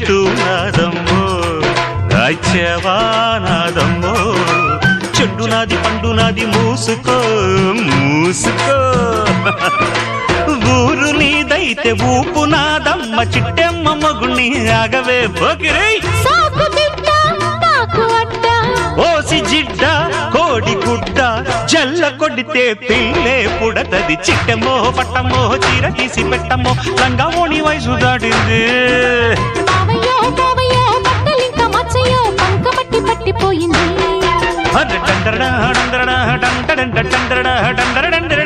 చెప్తున్నాదమ్మో రాజ్యవానాదమ్మో చెడ్డు నాది పండు నాది మూసుకో మూసుకో ఊరు నీదైతే ఊపు నాదమ్మ చిట్టెమ్మ మొగుణ్ణి ఆగవే పోకిరై ఓసి జిడ్డ కోడి గుడ్డ జల్ల కొడితే పిల్లే పుడతది చిట్టెమ్మో పట్టమ్మో చీర తీసి పెట్టమ్మో రంగమోని వయసు దాటింది పట్టిపోయింది